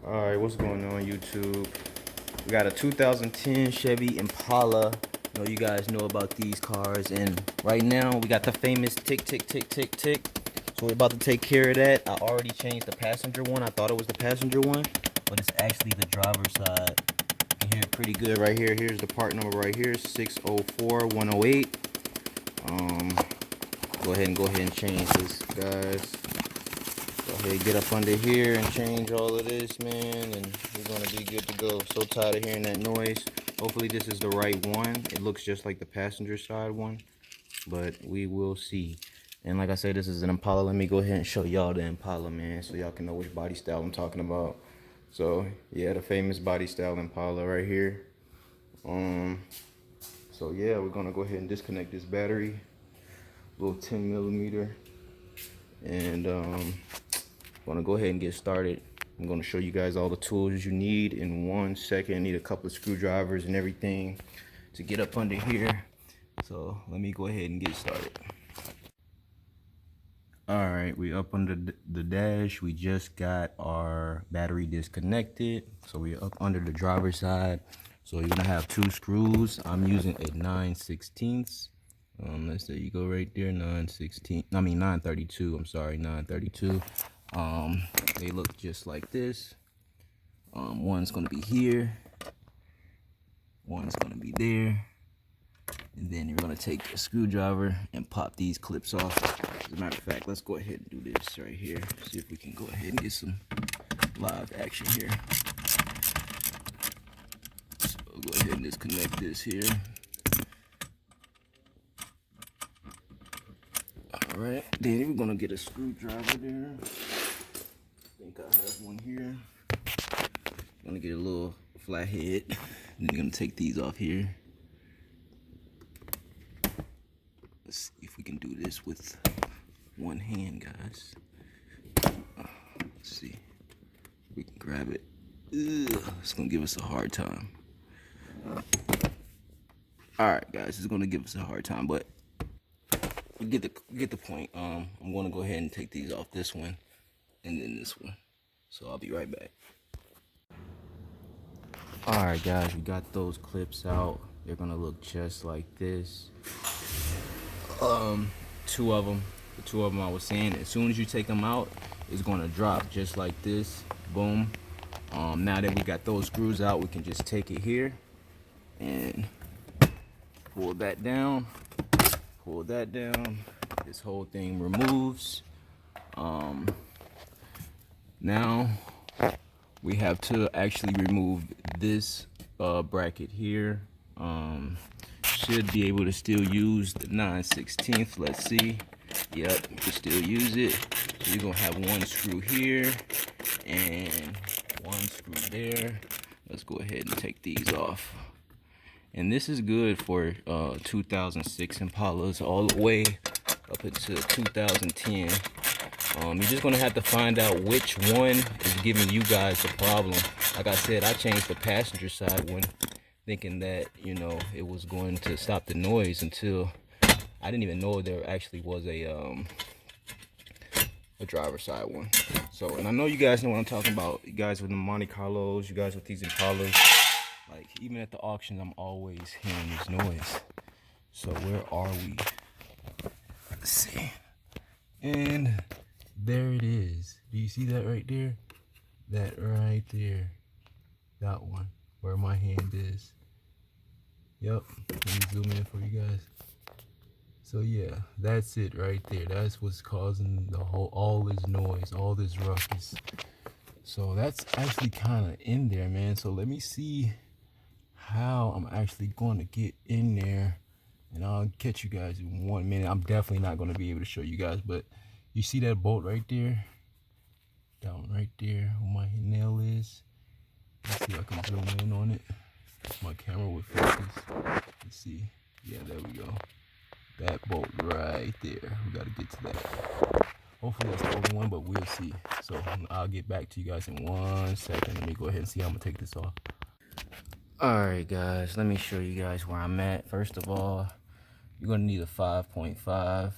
Alright, what's going on YouTube? We got a 2010 Chevy Impala. I know you guys know about these cars, and right now we got the famous tick tick tick tick tick. So we're about to take care of that. I already changed the passenger one. I thought it was the passenger one, but it's actually the driver's side. You can hear it pretty good right here. Here's the part number right here, 604108. Go ahead and change this, guys. Go ahead, get up under here and change all of this, man, and we're gonna be good to go. So tired of hearing that noise. Hopefully this is the right one. It looks just like the passenger side one, but we will see. And like I said, this is an Impala. Let me go ahead and show y'all the Impala, man, so y'all can know which body style I'm talking about. So yeah, the famous body style Impala right here. So yeah, we're gonna go ahead and disconnect this battery, little 10mm, and gonna go ahead and get started. I'm gonna show you guys all the tools you need in 1 second. I need a couple of screwdrivers and everything to get up under here. So let me go ahead and get started. All right, we up under the dash. We just got our battery disconnected. So we're up under the driver's side. So you're gonna have 2 screws. I'm using a 9/16. Let's say you go right there, 932. I'm sorry, 932. They look just like this. One's gonna be here, one's gonna be there, and then you're gonna take a screwdriver and pop these clips off. As a matter of fact, let's go ahead and do this right here. See if we can go ahead and get some live action here. So go ahead and disconnect this here. All right, then we're gonna get a screwdriver there. I think I have one here. Gonna get a little flathead, and I'm gonna take these off here. Let's see if we can do this with one hand, guys. Let's see. We can grab it. It's gonna give us a hard time. All right, guys, it's gonna give us a hard time, but you get the point. I'm gonna go ahead and take these off, this one and then this one. So I'll be right back. All right, guys, we got those clips out. They're gonna look just like this. 2 of them. The 2 of them I was saying, as soon as you take them out, it's gonna drop just like this. Boom. Now that we got those screws out, we can just take it here and pull that down. Pull that down. This whole thing removes. Now we have to actually remove this bracket here. Should be able to still use the 9/16. Let's see. Yep, you can still use it. So you're gonna have 1 screw here and 1 screw there. Let's go ahead and take these off. And this is good for 2006 Impalas all the way up into 2010. You're just gonna have to find out which one is giving you guys the problem. Like I said, I changed the passenger side one, thinking that, you know, it was going to stop the noise, until I didn't even know there actually was a driver's side one. So, and I know you guys know what I'm talking about. You guys with the Monte Carlos, you guys with these Impalas. Like, even at the auction, I'm always hearing this noise. So where are we? Let's see. And there it is. Do you see that right there? That right there. That one. Where my hand is. Yep. Let me zoom in for you guys. So yeah, that's it right there. That's what's causing all this noise, all this ruckus. So that's actually kind of in there, man. So let me see how I'm actually going to get in there, and I'll catch you guys in 1 minute. I'm definitely not going to be able to show you guys, but you see that bolt right there, down right there where my nail is. Let's see if I can zoom in on it. My camera would focus. Let's see. Yeah, there we go. That bolt right there. We got to get to that. Hopefully that's the only one, but we'll see. So I'll get back to you guys in 1 second. Let me go ahead and see how I'm gonna take this off. Alright guys, let me show you guys where I'm at. First of all, you're gonna need a 5.5.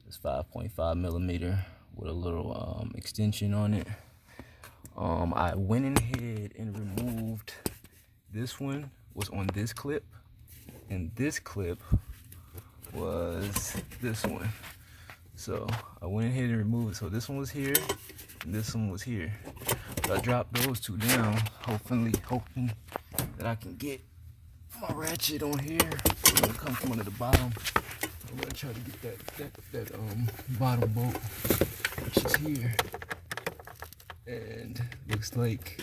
It's 5.5 millimeter with a little extension on it. I went in ahead and removed this one was on this clip, and this clip was this one. So I went ahead and removed it. So this one was here and this one was here. So I dropped those two down, hoping that I can get my ratchet on here. It's gonna come from under the bottom. I'm gonna try to get that bottom bolt, which is here. And looks like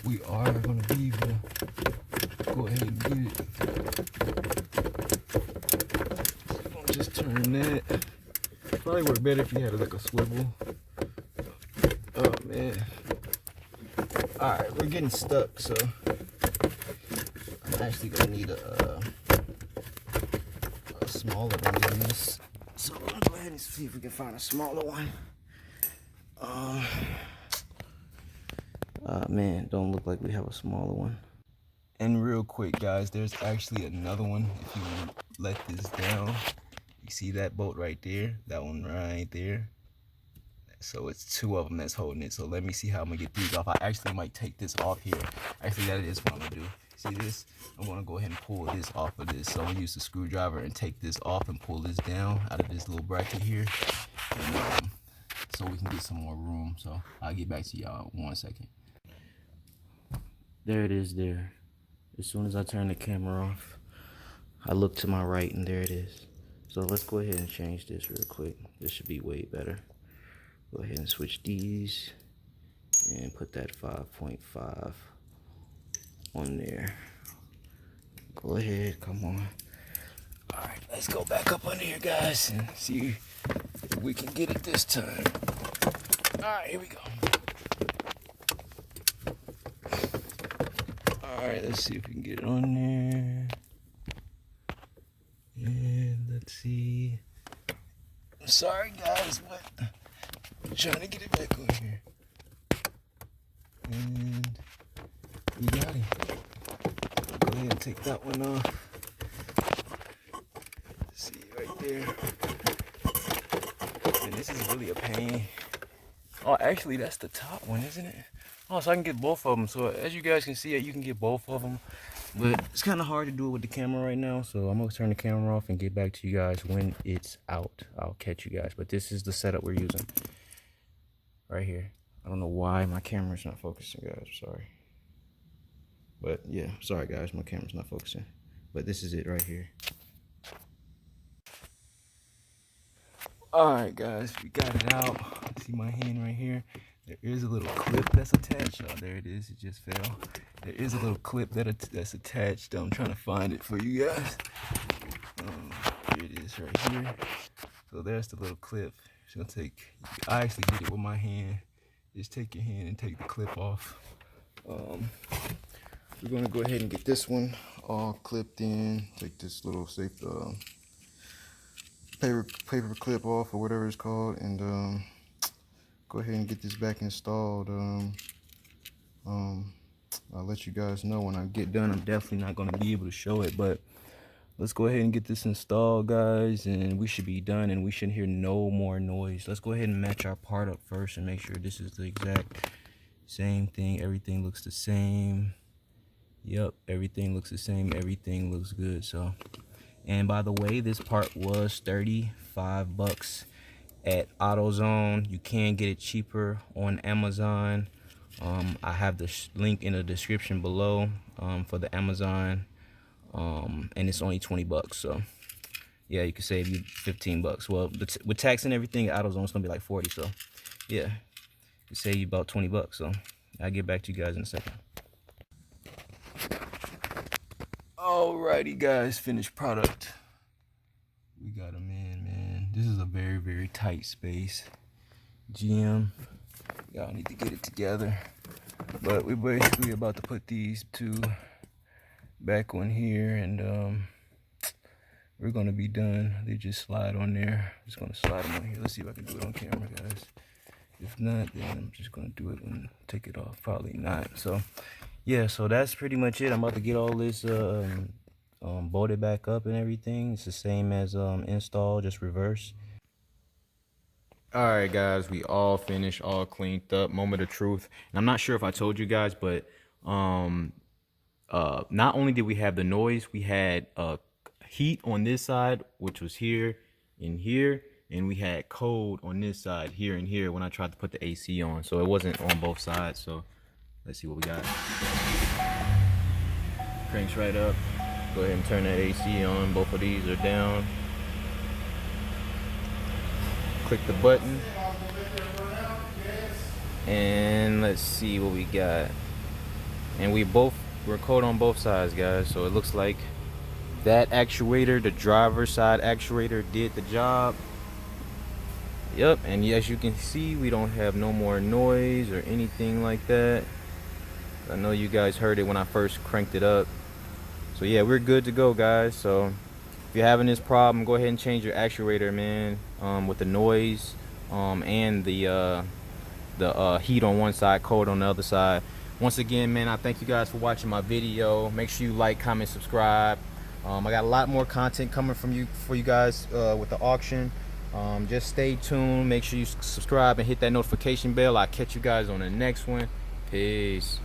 we are gonna be able to go ahead and get it. So I'm gonna just turn that. Probably work better if you had like a swivel. Oh man. Alright, we're getting stuck, so I'm actually gonna need a smaller one than this. So I'm gonna go ahead and see if we can find a smaller one. Man, don't look like we have a smaller one. And real quick, guys, there's actually another one. If you let this down, you see that bolt right there? That one right there. So it's two of them that's holding it. So let me see how I'm gonna get these off. I actually might take this off here. Actually, that is what I'm gonna do. See this? I'm gonna go ahead and pull this off of this. So I'm gonna use the screwdriver and take this off and pull this down out of this little bracket here. And, so we can get some more room. So I'll get back to y'all in 1 second. There it is there. As soon as I turn the camera off, I look to my right and there it is. So let's go ahead and change this real quick. This should be way better. Go ahead and switch these and put that 5.5 on there. Go ahead, come on. All right, let's go back up under here, guys, and see if we can get it this time. All right, here we go. All right, let's see if we can get it on there. And let's see. I'm sorry, guys, but I'm trying to get it back on here. And we got it. Go ahead and take that one off. See right there. And this is really a pain. Oh, actually, that's the top one, isn't it? Oh, so I can get both of them. So as you guys can see, you can get both of them. But it's kind of hard to do it with the camera right now. So I'm going to turn the camera off and get back to you guys when it's out. I'll catch you guys. But this is the setup we're using right here. I don't know why my camera's not focusing, guys. Sorry. But yeah, sorry, guys. My camera's not focusing. But this is it right here. All right, guys. We got it out. See my hand right here? There is a little clip that's attached. Oh, there it is. It just fell. There is a little clip that's attached. I'm trying to find it for you guys. Here it is right here. So there's the little clip. It's gonna take. I actually did it with my hand. Just take your hand and take the clip off. We're gonna go ahead and get this one all clipped in. Take this little safe paper clip off or whatever it's called, and go ahead and get this back installed. I'll let you guys know when I get done. I'm definitely not going to be able to show it, but let's go ahead and get this installed, guys, and we should be done and we shouldn't hear no more noise. Let's go ahead and match our part up first and make sure this is the exact same thing. Everything looks the same. Yep, everything looks the same. Everything looks good. So, and by the way, this part was $35 at AutoZone. You can get it cheaper on Amazon. I have the link in the description below for the Amazon, and it's only $20. So yeah, you can save you $15. Well, with tax and everything, AutoZone is gonna be like 40. So yeah, you save you about $20. So I'll get back to you guys in a second. Alrighty, guys, finished product. We got them in, man. This is a very, very tight space. GM, y'all need to get it together. But we're basically about to put these two back on here, and we're gonna be done. They just slide on there. Just gonna slide them on here. Let's see if I can do it on camera, guys. If not, then I'm just gonna do it and take it off. Probably not. So yeah, so that's pretty much it. I'm about to get all this bolted back up and everything. It's the same as install, just reverse. All right, guys, we all finished, all cleaned up. Moment of truth. And I'm not sure if I told you guys, but um not only did we have the noise, we had heat on this side, which was here and here, and we had cold on this side, here and here, when I tried to put the AC on. So it wasn't on both sides. So let's see what we got. Cranks right up. Go ahead and turn that AC on. Both of these are down. Click the button. And let's see what we got. And we're cold on both sides, guys. So it looks like that actuator, the driver's side actuator, did the job. Yep, and as you can see, we don't have no more noise or anything like that. I know you guys heard it when I first cranked it up. So yeah, we're good to go, guys. So if you're having this problem, go ahead and change your actuator, man, with the noise and the heat on one side, cold on the other side. Once again, man, I thank you guys for watching my video. Make sure you like, comment, subscribe. I got a lot more content coming for you guys with the auction. Just stay tuned. Make sure you subscribe and hit that notification bell. I'll catch you guys on the next one. Peace.